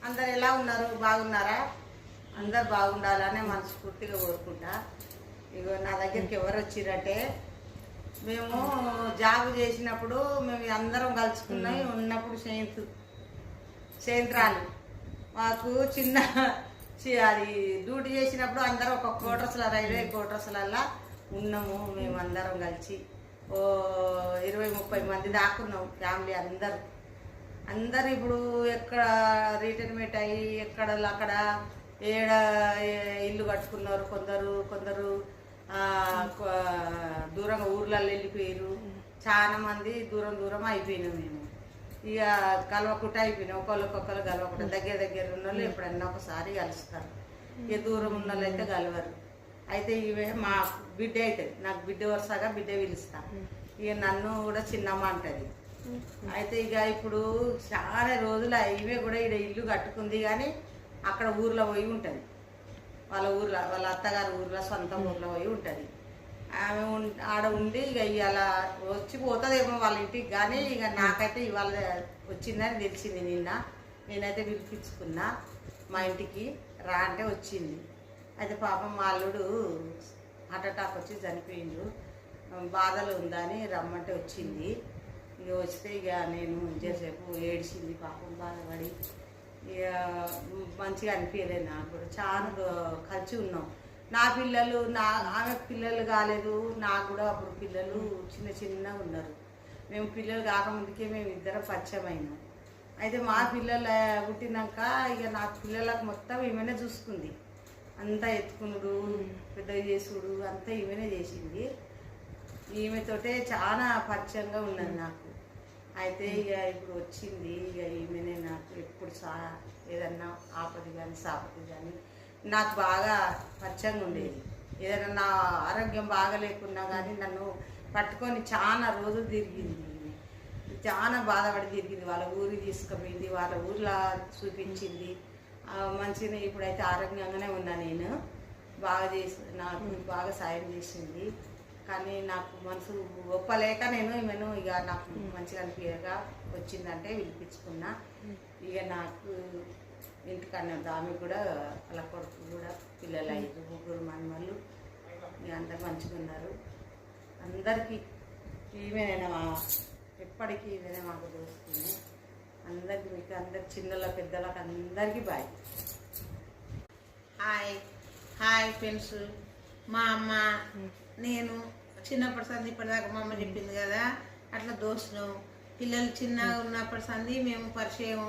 అందరు ఎలా ఉన్నారు? బాగున్నారా? అందరు బాగుండాలనే మనస్ఫూర్తిగా కోరుకుంటా. ఇగో నా దగ్గరికి ఎవరు వచ్చిరంటే, మేము జాబ్ చేసినప్పుడు మేము అందరం కలుసుకున్నాయి ఉన్నప్పుడు సేంత్రాలు మాకు చిన్న అది డ్యూటీ చేసినప్పుడు అందరం ఒక క్వార్టర్స్లో రైల్వే క్వార్టర్స్లల్లా ఉన్నాము. మేము అందరం కలిసి ఓ 20-30 మంది దాకున్నాం ఫ్యామిలీ అందరు ఇప్పుడు ఎక్కడ రిటైర్మెంట్ అయ్యి ఎక్కడ అక్కడ ఏడ ఇల్లు కట్టుకున్నారు. కొందరు దూరంగా ఊర్లలో వెళ్ళిపోయారు. చాలా మంది దూరం అయిపోయినాం. మేము ఇక కలవకుండా అయిపోయినాం. ఒకళ్ళకొకరు కలవకుండా దగ్గర ఉన్న వాళ్ళు ఎప్పుడన్నా ఒకసారి కలుస్తారు. ఇక దూరం ఉన్న వాళ్ళు అయితే కలవరు. అయితే ఇవే మా బిడ్డ అవుతుంది. నాకు బిడ్డ వరుసగా బిడ్డ పిలుస్తాను. ఇక నన్ను కూడా చిన్నమ్మ అంటది. అయితే ఇక ఇప్పుడు చాలా రోజులు ఇవే కూడా ఇక్కడ ఇల్లు కట్టుకుంది, కానీ అక్కడ ఊర్లో పోయి ఉంటుంది. వాళ్ళ అత్తగారి ఊర్లో సొంత ఊర్లో పోయి ఉంటుంది. ఆమె ఆడ ఉండి ఇక ఇవాళ వచ్చి పోతుందేమో వాళ్ళ ఇంటికి, కానీ ఇక నాకైతే ఇవాళ వచ్చిందని తెలిసింది. నేనైతే పిలిపించుకున్నా మా ఇంటికి రా అంటే వచ్చింది. అయితే పాపం మా అల్లుడు హార్ట్ అటాక్ వచ్చి చనిపోయిండు, బాధలు ఉందని రమ్మంటే వచ్చింది. ఇక వస్తే ఇక నేను ఇంతసేపు ఏడ్చింది పాపం, బాధపడి. ఇక మంచిగా అనిపించలేదు. నాకు కూడా చాలా కలిసి ఉన్నాం. నా పిల్లలు ఆమె పిల్లలు కాలేదు, నాకు కూడా అప్పుడు పిల్లలు చిన్నగా ఉన్నారు. మేము పిల్లలు కాకముందుకే మేము ఇద్దరం పరిచయమైనాం. అయితే మా పిల్లలు పుట్టినాక ఇక నా పిల్లలకు మొత్తం ఈమెనే చూసుకుంది. అంతా ఎత్తుకునుడు, పెద్దగా చేసుడు అంతా ఈమెనే చేసింది. ఈమెతోటే చాలా పరిచయంగా ఉన్నది నాకు. అయితే ఇక ఇప్పుడు వచ్చింది. ఇక ఈమెనే నాకు ఎప్పుడు ఏదన్నా ఆపది కానీ సాపది కానీ నాకు బాగా పరిచయంగా ఉండేది. ఏదైనా నా ఆరోగ్యం బాగా లేకున్నా కానీ నన్ను పట్టుకొని చాలా రోజులు తిరిగింది. చాలా బాధపడి తిరిగింది. వాళ్ళ ఊరికి తీసుకుపోయింది, వాళ్ళ ఊర్లో చూపించింది. మంచిగా ఇప్పుడైతే ఆరోగ్యంగానే ఉన్నా. నేను నాకు బాగా సాయం చేసింది. కానీ నాకు మనసు ఒప్పలేక నేను ఈమెను ఇక నాకు మంచిగా అనిపించగా వచ్చిందంటే పిలిపించుకున్నా. ఇక నాకు ఇంటికన్నా ఆమె కూడా వాళ్ళ కొడుకు కూడా పిల్లలు 5 మనమళ్ళు ఇక అందరు మంచిగా ఉన్నారు. అందరికీ ఈమెనైనా ఎప్పటికీ ఈమెనే మాకు దోస్తుంది. అందరికి మీకు అందరి చిన్నల పెద్దలకు అందరికీ బాయ్. Hi friends. మా అమ్మ నేను చిన్నప్పటి సంది ఇప్పటిదాకా మా అమ్మ చెప్పింది కదా, అట్లా దోస్తున్నాం. పిల్లలు చిన్నగా ఉన్నప్పటి సంది మేము పరిచయం.